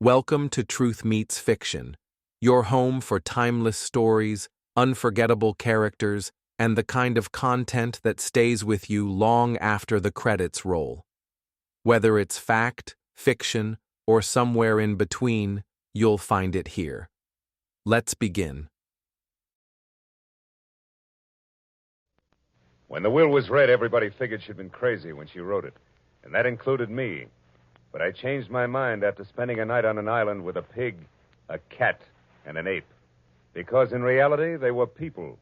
Welcome to Truth Meets Fiction, your home for timeless stories, unforgettable characters, and the kind of content that stays with you long after the credits roll. Whether it's fact, fiction, or somewhere in between, you'll find it here. Let's begin. When the will was read, everybody figured she'd been crazy when she wrote it, and that included me. But I changed my mind after spending a night on an island with a pig, a cat, and an ape. Because in reality, they were people.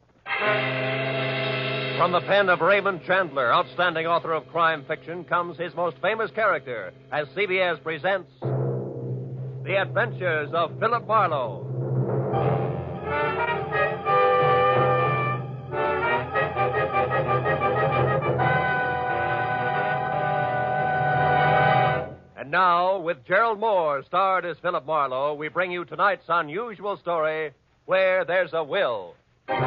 From the pen of Raymond Chandler, outstanding author of crime fiction, comes his most famous character as CBS presents The Adventures of Philip Marlowe. And now, with Gerald Moore, starred as Philip Marlowe, we bring you tonight's unusual story, Where There's a Will. I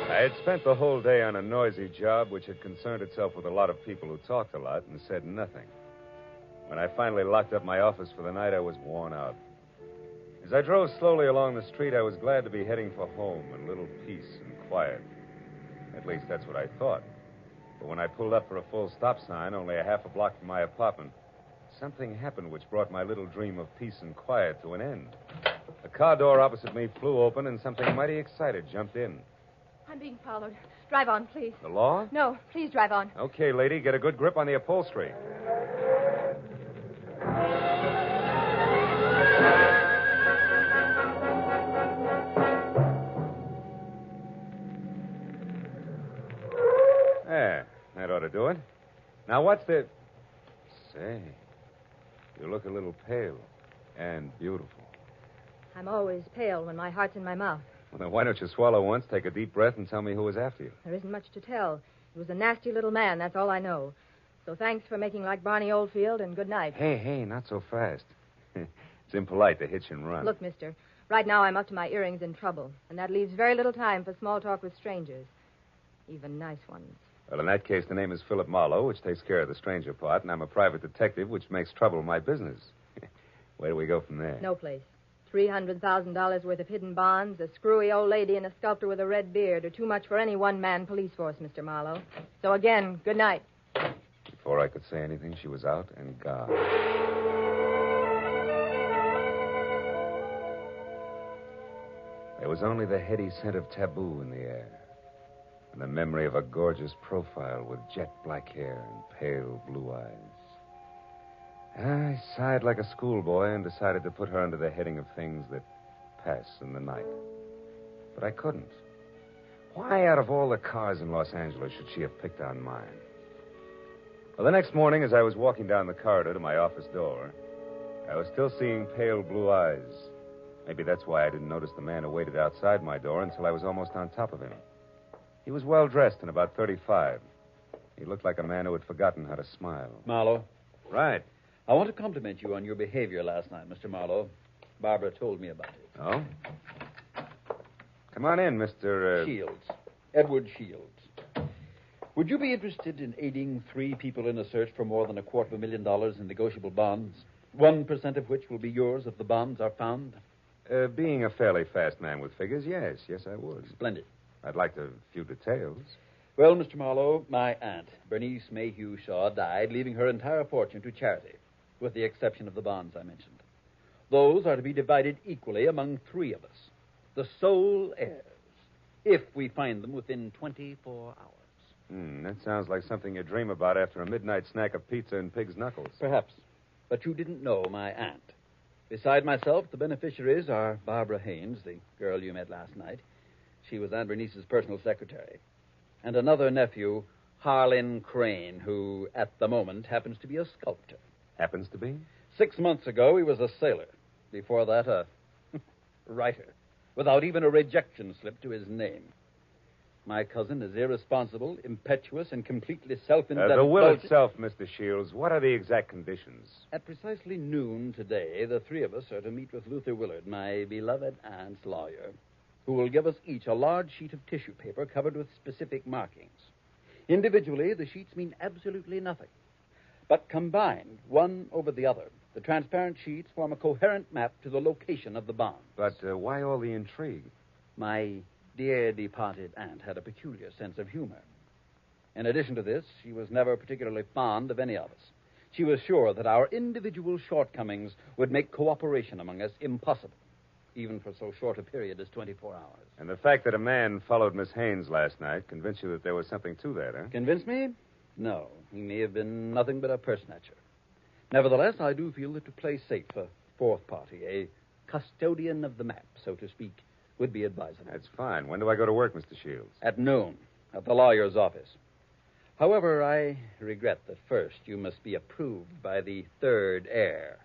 had spent the whole day on a noisy job which had concerned itself with a lot of people who talked a lot and said nothing. When I finally locked up my office for the night, I was worn out. As I drove slowly along the street, I was glad to be heading for home and a little peace and quiet. At least that's what I thought. But when I pulled up for a full stop sign, only a half a block from my apartment, something happened which brought my little dream of peace and quiet to an end. The car door opposite me flew open, and something mighty excited jumped in. I'm being followed. Drive on, please. The law? No, please drive on. Okay, lady, get a good grip on the upholstery. There, that ought to do it. Now, what's the... Say, you look a little pale and beautiful. I'm always pale when my heart's in my mouth. Well, then why don't you swallow once, take a deep breath, and tell me who was after you? There isn't much to tell. He was a nasty little man, that's all I know. So thanks for making like Barney Oldfield, and good night. Hey, not so fast. It's impolite to hitch and run. Look, mister, right now I'm up to my earrings in trouble, and that leaves very little time for small talk with strangers. Even nice ones. Well, in that case, the name is Philip Marlowe, which takes care of the stranger part, and I'm a private detective, which makes trouble my business. Where do we go from there? No place. $300,000 worth of hidden bonds, a screwy old lady, and a sculptor with a red beard are too much for any one-man police force, Mr. Marlowe. So again, good night. Before I could say anything, she was out and gone. There was only the heady scent of taboo in the air, and the memory of a gorgeous profile with jet black hair and pale blue eyes. I sighed like a schoolboy and decided to put her under the heading of things that pass in the night. But I couldn't. Why, out of all the cars in Los Angeles, should she have picked on mine? Well, the next morning, as I was walking down the corridor to my office door, I was still seeing pale blue eyes. Maybe that's why I didn't notice the man who waited outside my door until I was almost on top of him. He was well-dressed and about 35. He looked like a man who had forgotten how to smile. Marlowe, Right. I want to compliment you on your behavior last night, Mr. Marlowe. Barbara told me about it. Oh? Come on in, Mr. Shields. Edward Shields. Would you be interested in aiding 3 people in a search for more than $250,000 in negotiable bonds? 1% of which will be yours if the bonds are found? Being a fairly fast man with figures, yes. Yes, I would. Splendid. I'd like a few details. Well, Mr. Marlowe, my aunt, Bernice Mayhew Shaw, died, leaving her entire fortune to charity, with the exception of the bonds I mentioned. Those are to be divided equally among 3 of us, the sole heirs, if we find them within 24 hours. That sounds like something you dream about after a midnight snack of pizza and pig's knuckles. Perhaps. But you didn't know my aunt. Beside myself, the beneficiaries are Barbara Haynes, the girl you met last night. She was Aunt Bernice's personal secretary. And another nephew, Harlan Crane, who, at the moment, happens to be a sculptor. Happens to be? 6 months ago, he was a sailor. Before that, a writer, without even a rejection slip to his name. My cousin is irresponsible, impetuous, and completely self-indulgent. The will itself, Mr. Shields, what are the exact conditions? At precisely noon today, the three of us are to meet with Luther Willard, my beloved aunt's lawyer, who will give us each a large sheet of tissue paper covered with specific markings. Individually, the sheets mean absolutely nothing. But combined, one over the other, the transparent sheets form a coherent map to the location of the bonds. But why all the intrigue? My dear departed aunt had a peculiar sense of humor. In addition to this, she was never particularly fond of any of us. She was sure that our individual shortcomings would make cooperation among us impossible, even for so short a period as 24 hours. And the fact that a man followed Miss Haynes last night convinced you that there was something to that, huh? Convinced me? No. He may have been nothing but a personager. Nevertheless, I do feel that to play safe, a fourth party, a custodian of the map, so to speak, would be advisable. That's fine. When do I go to work, Mr. Shields? At noon, at the lawyer's office. However, I regret that first you must be approved by the third heir.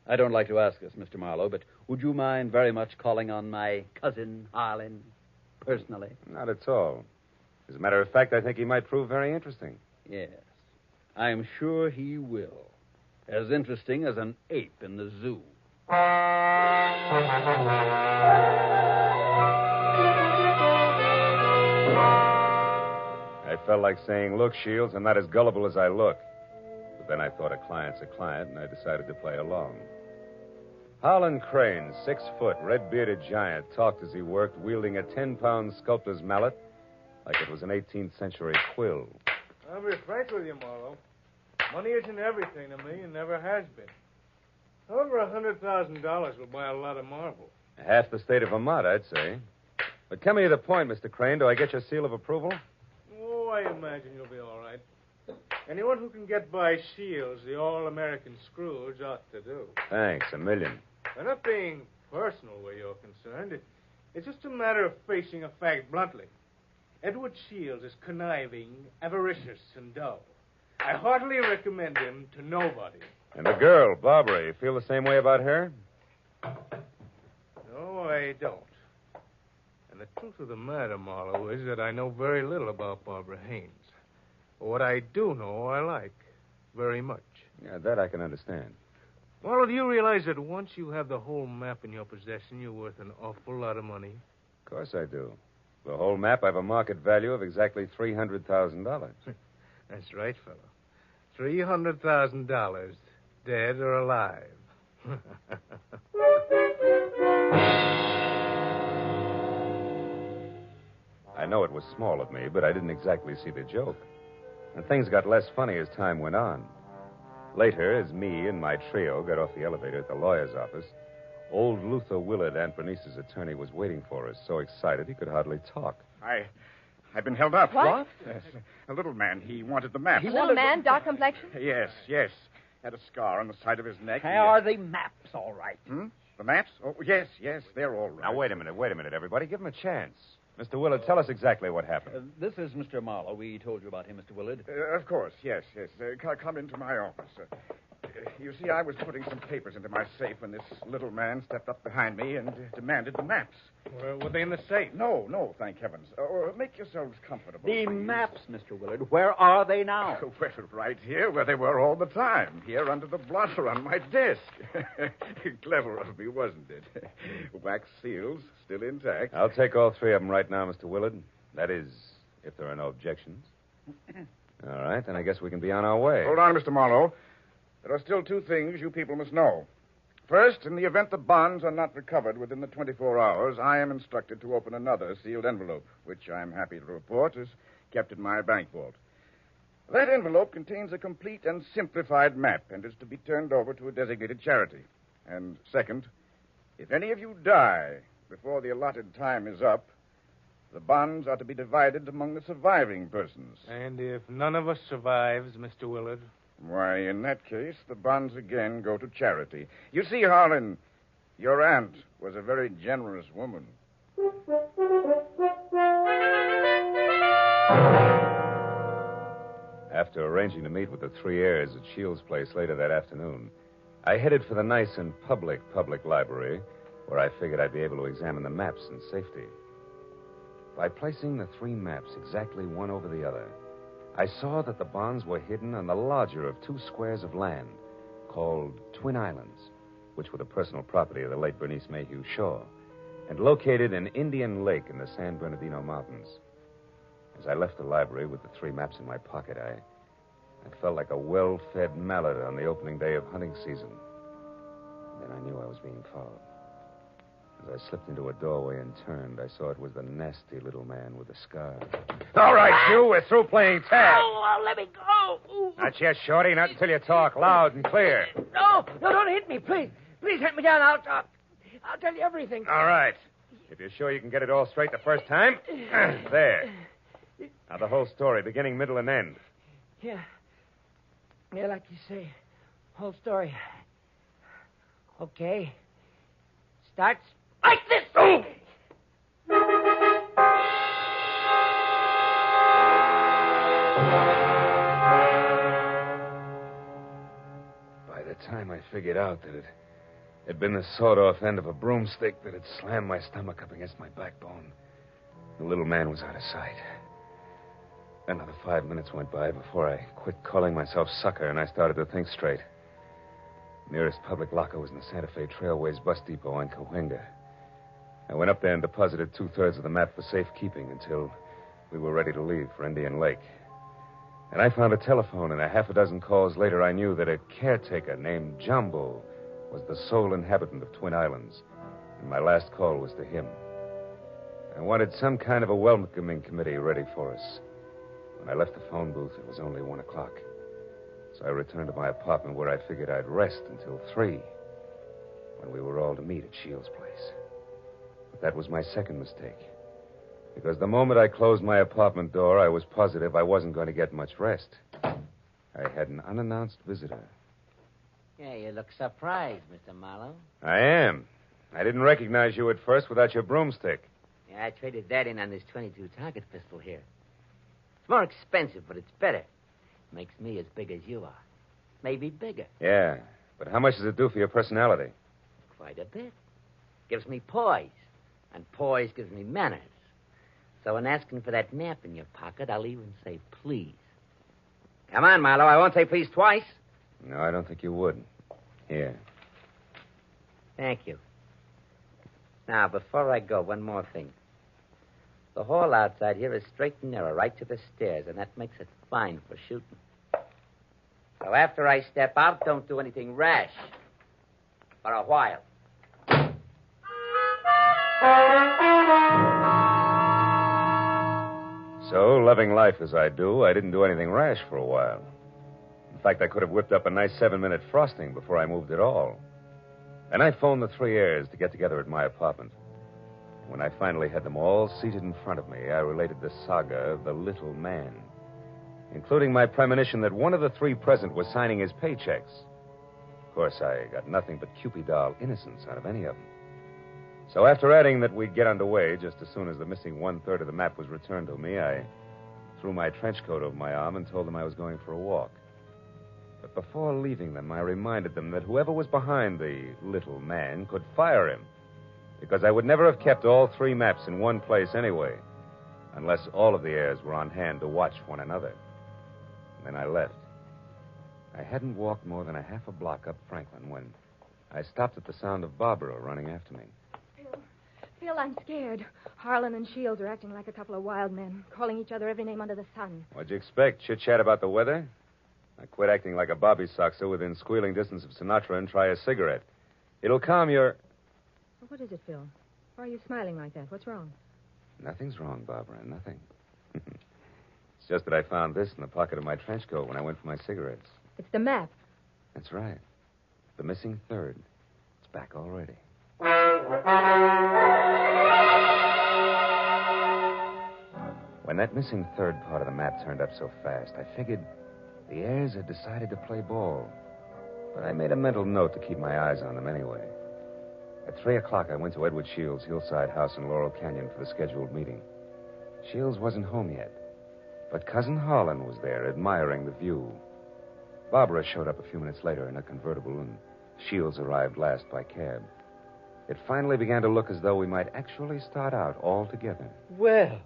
I don't like to ask this, Mr. Marlowe, but would you mind very much calling on my cousin, Harlan, personally? Not at all. As a matter of fact, I think he might prove very interesting. Yes. I'm sure he will. As interesting as an ape in the zoo. I felt like saying, look, Shields, I'm not as gullible as I look. But then I thought a client's a client, and I decided to play along. Harlan Crane, 6 foot, red-bearded giant, talked as he worked, wielding a 10-pound sculptor's mallet like it was an 18th century quill. I'll be frank with you, Marlowe. Money isn't everything to me and never has been. Over $100,000 will buy a lot of marble. Half the state of Vermont, I'd say. But coming to the point, Mr. Crane, do I get your seal of approval? Oh, I imagine you'll be all right. Anyone who can get by Shields, the all-American Scrooge, ought to do. Thanks, a million. I'm not being personal where you're concerned. It's just a matter of facing a fact bluntly. Edward Shields is conniving, avaricious, and dull. I heartily recommend him to nobody. And the girl, Barbara, you feel the same way about her? No, I don't. And the truth of the matter, Marlowe, is that I know very little about Barbara Haynes. What I do know, I like very much. Yeah, that I can understand. Marlowe, do you realize that once you have the whole map in your possession, you're worth an awful lot of money? Of course I do. The whole map, I have a market value of exactly $300,000. That's right, fellow. $300,000, dead or alive. I know it was small of me, but I didn't exactly see the joke. And things got less funny as time went on. Later, as me and my trio got off the elevator at the lawyer's office, old Luther Willard, Aunt Bernice's attorney, was waiting for us, so excited he could hardly talk. I've been held up. What? Yes. A little man. He wanted the map. Little man, dark complexion? Yes. Had a scar on the side of his neck. Are the maps all right? The maps? Oh, yes, they're all right. Now, wait a minute, everybody. Give him a chance. Mr. Willard, tell us exactly what happened. This is Mr. Marlowe. We told you about him, Mr. Willard. Of course, yes. Come into my office. You see, I was putting some papers into my safe when this little man stepped up behind me and demanded the maps. Were they in the safe? No, thank heavens. Make yourselves comfortable. The please. maps, Mr. Willard. Where are they now? Well, right here, where they were all the time. Here under the blotter on my desk. Clever of me, wasn't it? Wax seals, still intact. I'll take all 3 of them right now, Mr. Willard. That is, if there are no objections. All right, then I guess we can be on our way. Hold on, Mr. Marlowe. There are still 2 things you people must know. First, in the event the bonds are not recovered within the 24 hours, I am instructed to open another sealed envelope, which I'm happy to report is kept in my bank vault. That envelope contains a complete and simplified map and is to be turned over to a designated charity. And second, if any of you die before the allotted time is up, the bonds are to be divided among the surviving persons. And if none of us survives, Mr. Willard? Why, in that case, the bonds again go to charity. You see, Harlan, your aunt was a very generous woman. After arranging to meet with the 3 heirs at Shields' place later that afternoon, I headed for the nice and public library, where I figured I'd be able to examine the maps in safety. By placing the three maps exactly one over the other, I saw that the bonds were hidden on the larger of two squares of land called Twin Islands, which were the personal property of the late Bernice Mayhew Shaw, and located in Indian Lake in the San Bernardino Mountains. As I left the library with the three maps in my pocket, I felt like a well-fed mallard on the opening day of hunting season. Then I knew I was being followed. As I slipped into a doorway and turned, I saw it was the nasty little man with the scar. All right, you, we're through playing tag. Oh, let me go. Ooh. Not yet, Shorty. Not until you talk loud and clear. No, don't hit me, please. Please hit me down. I'll tell you everything. All right. If you're sure you can get it all straight the first time. There. Now, the whole story, beginning, middle, and end. Yeah. Yeah, like you say. Whole story. Okay. Starts like this. Oh! By the time I figured out that it had been the sawed-off end of a broomstick that had slammed my stomach up against my backbone, the little man was out of sight. Another 5 minutes went by before I quit calling myself sucker and I started to think straight. The nearest public locker was in the Santa Fe Trailways bus depot in Cahuenga. I went up there and deposited 2/3 of the map for safekeeping until we were ready to leave for Indian Lake. And I found a telephone, and a half a dozen calls later, I knew that a caretaker named Jumbo was the sole inhabitant of Twin Islands, and my last call was to him. I wanted some kind of a welcoming committee ready for us. When I left the phone booth, it was only 1 o'clock. So I returned to my apartment where I figured I'd rest until 3, when we were all to meet at Shields' place. But that was my second mistake. Because the moment I closed my apartment door, I was positive I wasn't going to get much rest. I had an unannounced visitor. Yeah, you look surprised, Mr. Marlowe. I am. I didn't recognize you at first without your broomstick. Yeah, I traded that in on this .22 target pistol here. It's more expensive, but it's better. Makes me as big as you are. Maybe bigger. Yeah, but how much does it do for your personality? Quite a bit. Gives me poise, and poise gives me manners. So in asking for that map in your pocket, I'll even say please. Come on, Marlowe. I won't say please twice. No, I don't think you would. Here. Thank you. Now, before I go, one more thing. The hall outside here is straight and narrow, right to the stairs, and that makes it fine for shooting. So after I step out, don't do anything rash. For a while. So, loving life as I do, I didn't do anything rash for a while. In fact, I could have whipped up a nice 7-minute frosting before I moved at all. And I phoned the three heirs to get together at my apartment. When I finally had them all seated in front of me, I related the saga of the little man, including my premonition that one of the three present was signing his paychecks. Of course, I got nothing but Cupid doll innocence out of any of them. So after adding that we'd get underway just as soon as the missing 1/3 of the map was returned to me, I threw my trench coat over my arm and told them I was going for a walk. But before leaving them, I reminded them that whoever was behind the little man could fire him, because I would never have kept all three maps in one place anyway, unless all of the heirs were on hand to watch one another. And then I left. I hadn't walked more than a half a block up Franklin when I stopped at the sound of Barbara running after me. Phil, I'm scared. Harlan and Shields are acting like a couple of wild men, calling each other every name under the sun. What'd you expect? Chit-chat about the weather? I quit acting like a bobby soxer within squealing distance of Sinatra and try a cigarette. It'll calm your... What is it, Phil? Why are you smiling like that? What's wrong? Nothing's wrong, Barbara, nothing. It's just that I found this in the pocket of my trench coat when I went for my cigarettes. It's the map. That's right. The missing third. It's back already. When that missing third part of the map turned up so fast, I figured the heirs had decided to play ball. But I made a mental note to keep my eyes on them anyway. At 3 o'clock, I went to Edward Shields' hillside house in Laurel Canyon for the scheduled meeting. Shields wasn't home yet, but Cousin Harlan was there, admiring the view. Barbara showed up a few minutes later in a convertible, and Shields arrived last by cab. It finally began to look as though we might actually start out all together. Well,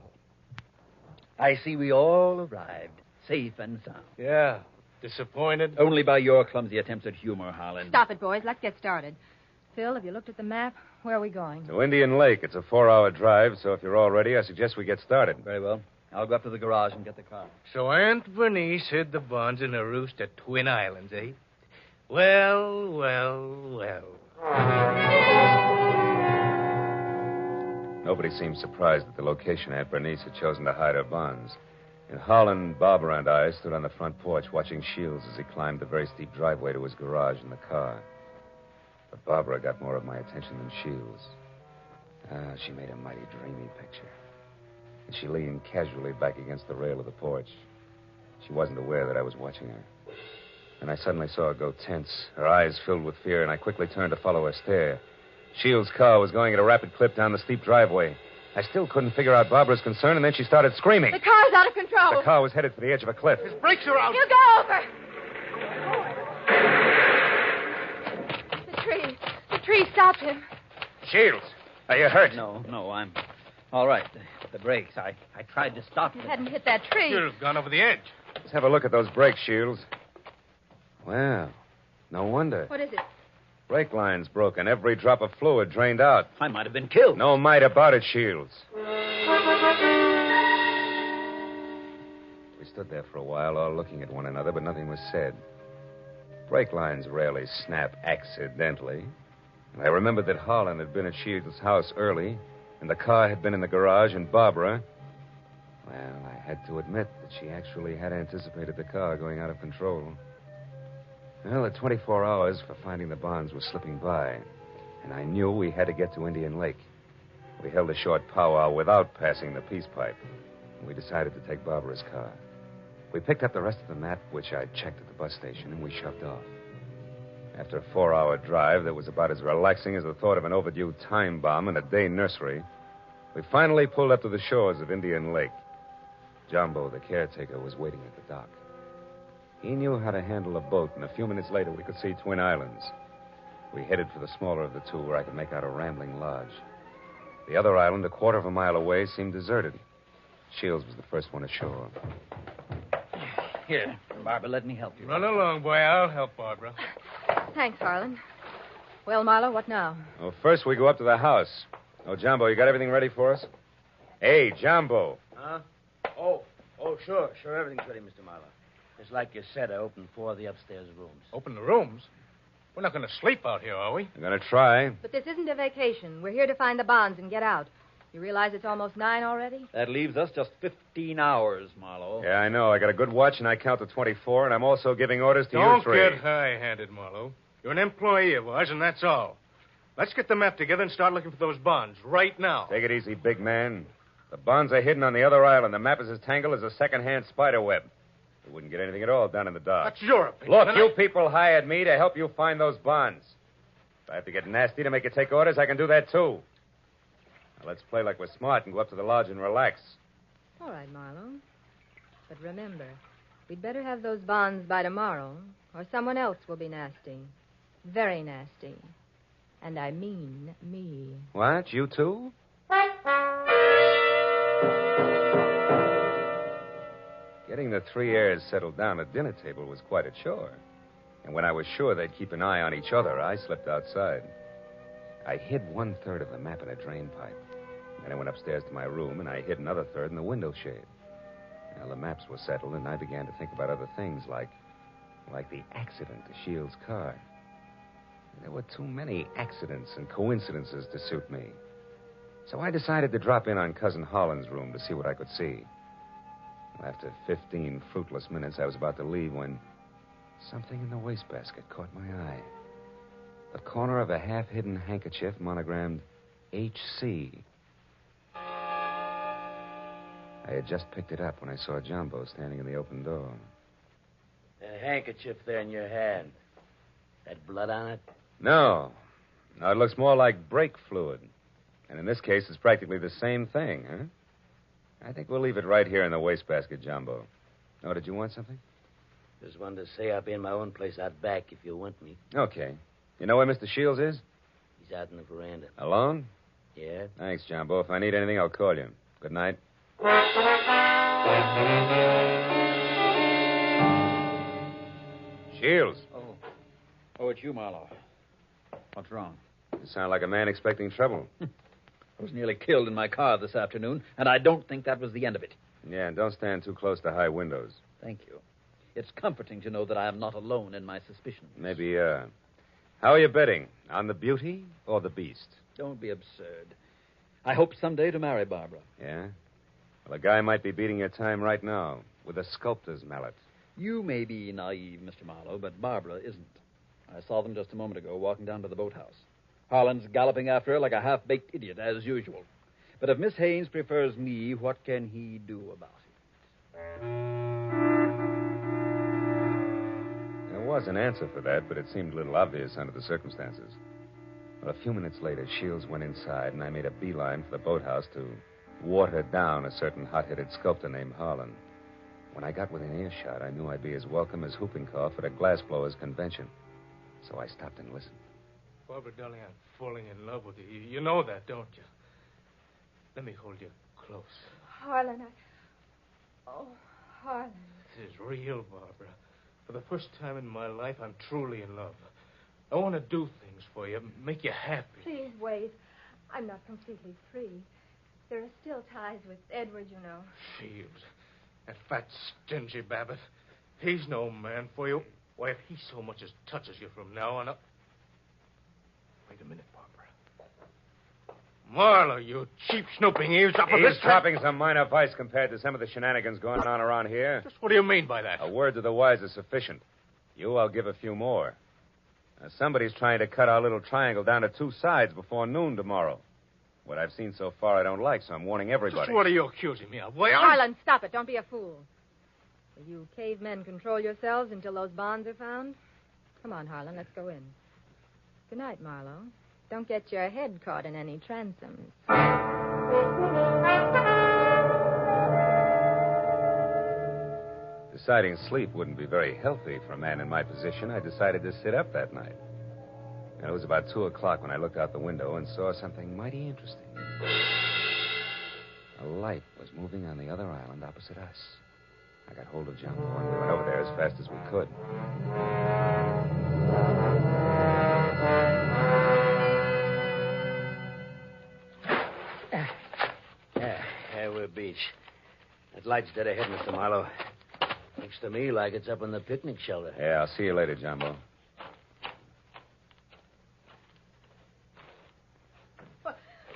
I see we all arrived, safe and sound. Yeah. Disappointed? Only by your clumsy attempts at humor, Harlan. Stop it, boys. Let's get started. Phil, have you looked at the map? Where are we going? To Indian Lake. It's a 4-hour drive, so if you're all ready, I suggest we get started. Very well. I'll go up to the garage and get the car. So Aunt Bernice hid the bonds in a roost at Twin Islands, eh? Well, well, well. Nobody seemed surprised at the location Aunt Bernice had chosen to hide her bonds. And Harlan, Barbara, and I stood on the front porch watching Shields as he climbed the very steep driveway to his garage in the car. But Barbara got more of my attention than Shields. She made a mighty dreamy picture. And she leaned casually back against the rail of the porch. She wasn't aware that I was watching her. And I suddenly saw her go tense, her eyes filled with fear, and I quickly turned to follow her stare. Shields' car was going at a rapid clip down the steep driveway. I still couldn't figure out Barbara's concern, and then she started screaming. The car's out of control. The car was headed for the edge of a cliff. His brakes are out. You go over. The tree stopped him. Shields, are you hurt? No, I'm all right. The brakes. I tried to stop You them. hadn't hit that tree. Should have gone over the edge. Let's have a look at those brakes, Shields. Well, no wonder. What is it? Brake line's broken. Every drop of fluid drained out. I might have been killed. No might about it, Shields. We stood there for a while, all looking at one another, but nothing was said. Brake lines rarely snap accidentally. And I remembered that Harlan had been at Shields' house early, and the car had been in the garage, and Barbara... Well, I had to admit that she actually had anticipated the car going out of control. Well, the 24 hours for finding the bonds were slipping by, and I knew we had to get to Indian Lake. We held a short powwow without passing the peace pipe, and we decided to take Barbara's car. We picked up the rest of the map, which I'd checked at the bus station, and we shoved off. After a 4-hour drive that was about as relaxing as the thought of an overdue time bomb in a day nursery, we finally pulled up to the shores of Indian Lake. Jumbo, the caretaker, was waiting at the dock. He knew how to handle a boat, and a few minutes later we could see Twin Islands. We headed for the smaller of the two, where I could make out a rambling lodge. The other island, a quarter of a mile away, seemed deserted. Shields was the first one ashore. Here, Barbara, let me help you. Run along, boy. I'll help Barbara. Thanks, Harlan. Well, Marlowe, what now? Well, first we go up to the house. Oh, Jumbo, you got everything ready for us? Hey, Jumbo. Huh? Oh, sure. Everything's ready, Mr. Marlowe. Just like you said, I opened 4 of the upstairs rooms. Open the rooms? We're not going to sleep out here, are we? I'm going to try. But this isn't a vacation. We're here to find the bonds and get out. You realize it's almost 9 already? That leaves us just 15 hours, Marlowe. Yeah, I know. I got a good watch, and I count to 24, and I'm also giving orders to you Don't 3. get high-handed, Marlowe. You're an employee of ours, and that's all. Let's get the map together and start looking for those bonds right now. Take it easy, big man. The bonds are hidden on the other island. The map is as tangled as a second-hand spider web. We wouldn't get anything at all down in the dark. That's your opinion. Look, and you people hired me to help you find those bonds. If I have to get nasty to make you take orders, I can do that, too. Now, let's play like we're smart and go up to the lodge and relax. All right, Marlowe. But remember, we'd better have those bonds by tomorrow, or someone else will be nasty. Very nasty. And I mean me. What? You too? Getting the 3 heirs settled down at dinner table was quite a chore. And when I was sure they'd keep an eye on each other, I slipped outside. I hid 1/3 of the map in a drain pipe. Then I went upstairs to my room, and I hid another third in the window shade. Now, the maps were settled, and I began to think about other things, like the accident to Shields' car. There were too many accidents and coincidences to suit me. So I decided to drop in on Cousin Harlan's room to see what I could see. Well, after 15 fruitless minutes, I was about to leave when something in the wastebasket caught my eye. The corner of a half-hidden handkerchief monogrammed H.C. I had just picked it up when I saw Jumbo standing in the open door. That handkerchief there in your hand. That blood on it? No, it looks more like brake fluid. And in this case, it's practically the same thing, huh? I think we'll leave it right here in the wastebasket, Jumbo. Oh, did you want something? Just wanted to say I'll be in my own place out back if you want me. Okay. You know where Mr. Shields is? He's out in the veranda. Alone? Yeah? Thanks, Jumbo. If I need anything, I'll call you. Good night. Shields. Oh, it's you, Marlowe. What's wrong? You sound like a man expecting trouble. I was nearly killed in my car this afternoon, and I don't think that was the end of it. Yeah, and don't stand too close to high windows. Thank you. It's comforting to know that I am not alone in my suspicions. Maybe, how are you betting? On the beauty or the beast? Don't be absurd. I hope someday to marry Barbara. Yeah? Well, a guy might be beating your time right now with a sculptor's mallet. You may be naive, Mr. Marlowe, but Barbara isn't. I saw them just a moment ago walking down to the boathouse. Harlan's galloping after her like a half-baked idiot, as usual. But if Miss Haynes prefers me, what can he do about it? There was an answer for that, but it seemed a little obvious under the circumstances. Well, a few minutes later, Shields went inside, and I made a beeline for the boathouse to water down a certain hot-headed sculptor named Harlan. When I got within earshot, I knew I'd be as welcome as whooping cough at a glassblower's convention. So I stopped and listened. Barbara, darling, I'm falling in love with you. You know that, don't you? Let me hold you close. Harlan, Oh, Harlan. This is real, Barbara. For the first time in my life, I'm truly in love. I want to do things for you, make you happy. Please wait. I'm not completely free. There are still ties with Edward, you know. Shields. That fat, stingy Babbitt. He's no man for you. Why, if he so much as touches you from now on up... Wait a minute, Barbara. Marlowe, you cheap snooping eavesdropper. Eavesdropping's a minor vice compared to some of the shenanigans going on around here. Just what do you mean by that? A word to the wise is sufficient. You, I'll give a few more. Now, somebody's trying to cut our little triangle down to two sides before noon tomorrow. What I've seen so far I don't like, so I'm warning everybody. Just what are you accusing me of? Why, Harlan, stop it. Don't be a fool. Will you cavemen control yourselves until those bonds are found? Come on, Harlan, let's go in. Good night, Marlowe. Don't get your head caught in any transoms. Deciding sleep wouldn't be very healthy for a man in my position, I decided to sit up that night. And it was about 2 o'clock when I looked out the window and saw something mighty interesting. A light was moving on the other island opposite us. I got hold of Jumbo, and we went over there as fast as we could. Yeah, we're beach. That light's dead ahead, Mr. Marlowe. Looks to me like it's up in the picnic shelter. Yeah, I'll see you later, Jumbo.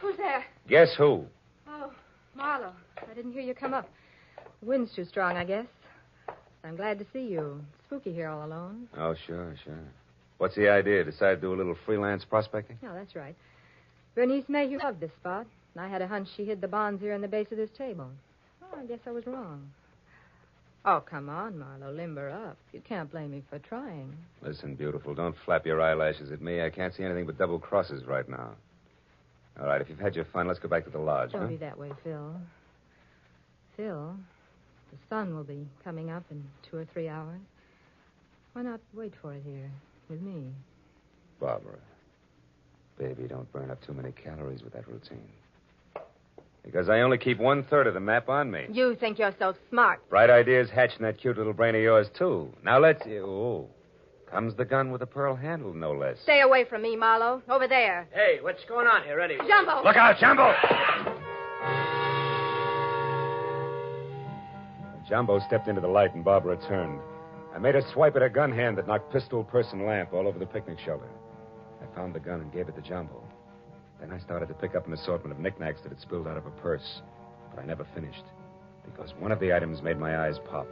Who's there? Guess who? Oh, Marlowe. I didn't hear you come up. The wind's too strong, I guess. I'm glad to see you. Spooky here all alone. Oh, sure. What's the idea? Decide to do a little freelance prospecting? No, that's right. Bernice Mayhew loved this spot, and I had a hunch she hid the bonds here in the base of this table. Oh, I guess I was wrong. Oh, come on, Marlowe. Limber up. You can't blame me for trying. Listen, beautiful, don't flap your eyelashes at me. I can't see anything but double crosses right now. All right, if you've had your fun, let's go back to the lodge, Don't be that way, Phil. Phil, the sun will be coming up in 2 or 3 hours. Why not wait for it here with me? Barbara, baby, don't burn up too many calories with that routine. Because I only keep 1/3 of the map on me. You think you're so smart. Bright ideas hatch in that cute little brain of yours, too. Now let's... Oh, comes the gun with a pearl handle, no less. Stay away from me, Marlowe. Over there. Hey, what's going on here, anyway? Jumbo! Look out, Jumbo! Jumbo stepped into the light and Barbara turned. I made a swipe at her gun hand that knocked pistol, purse, and lamp all over the picnic shelter. I found the gun and gave it to Jumbo. Then I started to pick up an assortment of knickknacks that had spilled out of her purse. But I never finished, because one of the items made my eyes pop.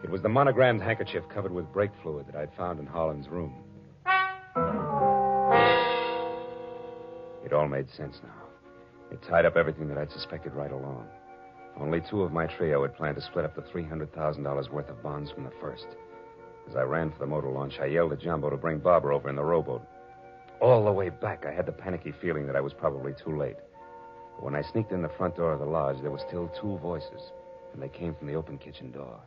It was the monogrammed handkerchief covered with brake fluid that I'd found in Harlan's room. It all made sense now. It tied up everything that I'd suspected right along. Only 2 of my trio had planned to split up the $300,000 worth of bonds from the first. As I ran for the motor launch, I yelled at Jumbo to bring Barbara over in the rowboat. All the way back, I had the panicky feeling that I was probably too late. But when I sneaked in the front door of the lodge, there were still 2 voices, and they came from the open kitchen door.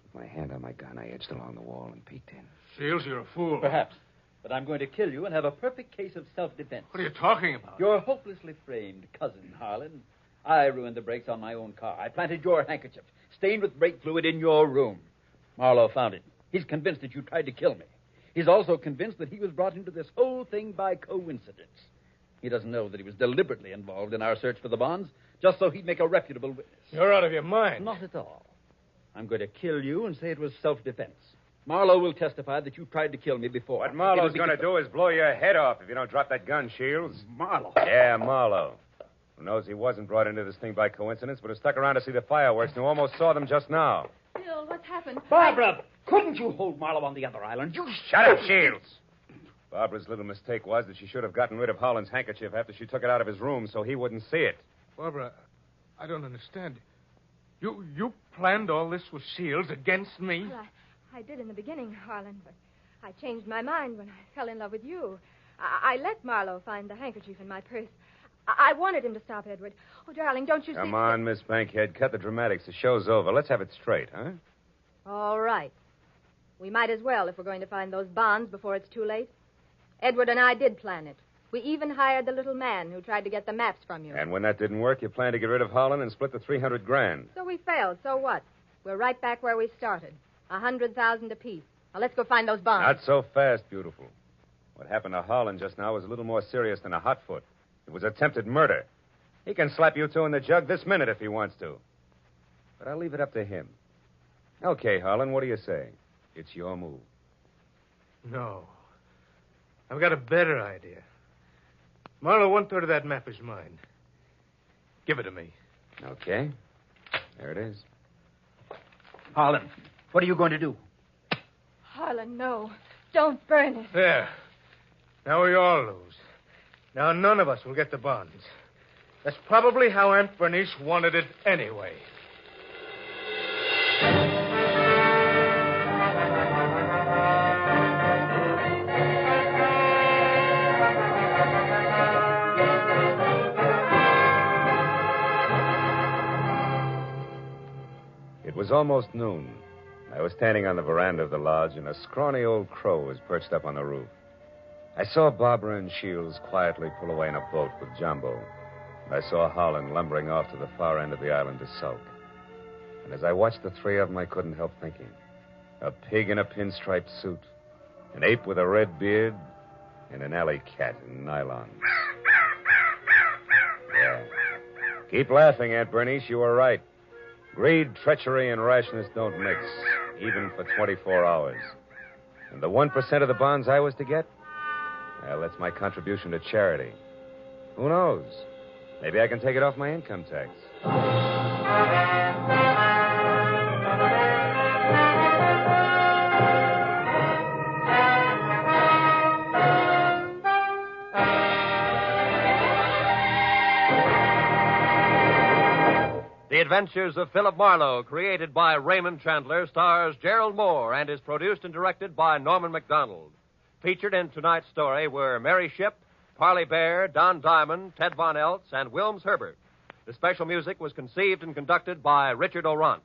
With my hand on my gun, I edged along the wall and peeked in. Shields, you're a fool. Perhaps. but I'm going to kill you and have a perfect case of self-defense. What are you talking about? Your hopelessly framed cousin, Harlan. I ruined the brakes on my own car. I planted your handkerchief, stained with brake fluid, in your room. Marlowe found it. He's convinced that you tried to kill me. He's also convinced that he was brought into this whole thing by coincidence. He doesn't know that he was deliberately involved in our search for the bonds, just so he'd make a reputable witness. You're out of your mind. Not at all. I'm going to kill you and say it was self-defense. Marlowe will testify that you tried to kill me before. What Marlowe's going to do is blow your head off if you don't drop that gun, Shields. Marlowe? Yeah, Marlowe. Who knows he wasn't brought into this thing by coincidence, but has stuck around to see the fireworks and who almost saw them just now. Bill, what's happened? Barbara, couldn't you hold Marlowe on the other island? You Shut up, Shields. Barbara's little mistake was that she should have gotten rid of Holland's handkerchief after she took it out of his room so he wouldn't see it. Barbara, I don't understand. You planned all this with Shields against me? Well, I did in the beginning, Harlan, but I changed my mind when I fell in love with you. I let Marlowe find the handkerchief in my purse. I wanted him to stop Edward. Oh, darling, don't you see... Come on, Miss Bankhead. Cut the dramatics. The show's over. Let's have it straight, huh? All right. We might as well if we're going to find those bonds before it's too late. Edward and I did plan it. We even hired the little man who tried to get the maps from you. And when that didn't work, you planned to get rid of Holland and split the $300,000. So we failed. So what? We're right back where we started. 100,000 apiece. Now let's go find those bonds. Not so fast, beautiful. What happened to Holland just now was a little more serious than a hot foot. It was attempted murder. He can slap you two in the jug this minute if he wants to. But I'll leave it up to him. Okay, Harlan, what do you say? It's your move. No. I've got a better idea. Marlowe, 1/3 of that map is mine. Give it to me. Okay. There it is. Harlan, what are you going to do? Harlan, no. Don't burn it. There. Now we all lose. Now none of us will get the bonds. That's probably how Aunt Bernice wanted it anyway. It was almost noon. I was standing on the veranda of the lodge, and a scrawny old crow was perched up on the roof. I saw Barbara and Shields quietly pull away in a boat with Jumbo. And I saw Holland lumbering off to the far end of the island to sulk. And as I watched the three of them, I couldn't help thinking. A pig in a pinstripe suit, an ape with a red beard, and an alley cat in nylon. Yeah. Keep laughing, Aunt Bernice. You were right. Greed, treachery, and rashness don't mix, even for 24 hours. And the 1% of the bonds I was to get? Well, that's my contribution to charity. Who knows? Maybe I can take it off my income tax. The Adventures of Philip Marlowe, created by Raymond Chandler, stars Gerald Moore and is produced and directed by Norman MacDonald. Featured in tonight's story were Mary Shipp, Parley Bear, Don Diamond, Ted Von Eltz, and Wilms Herbert. The special music was conceived and conducted by Richard Orant.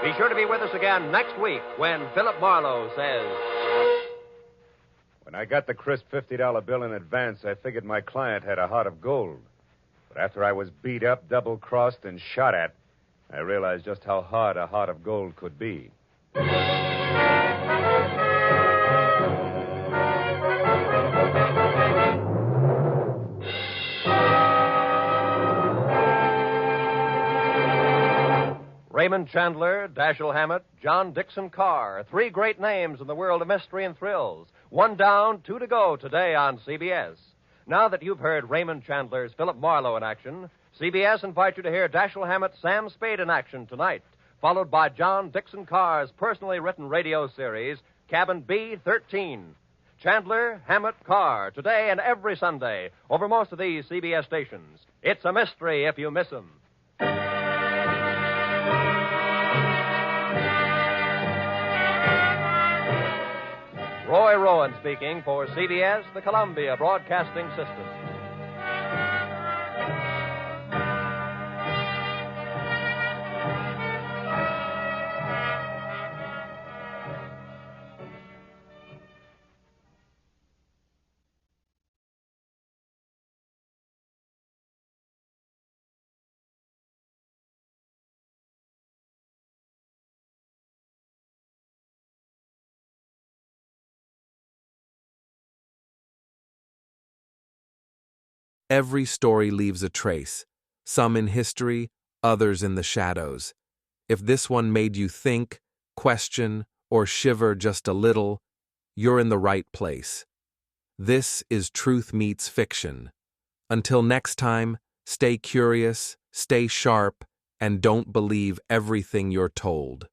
Be sure to be with us again next week when Philip Marlowe says... When I got the crisp $50 bill in advance, I figured my client had a heart of gold. But after I was beat up, double-crossed, and shot at, I realized just how hard a heart of gold could be. Raymond Chandler, Dashiell Hammett, John Dixon Carr. 3 great names in the world of mystery and thrills. 1 down, 2 to go today on CBS. Now that you've heard Raymond Chandler's Philip Marlowe in action, CBS invites you to hear Dashiell Hammett's Sam Spade in action tonight, followed by John Dixon Carr's personally written radio series, Cabin B-13. Chandler, Hammett, Carr, today and every Sunday, over most of these CBS stations. It's a mystery if you miss them. Roy Rowan speaking for CBS, the Columbia Broadcasting System. every story leaves a trace, some in history, others in the shadows. If this one made you think, question, or shiver just a little, you're in the right place. This is Truth Meets Fiction. Until next time, stay curious, stay sharp, and don't believe everything you're told.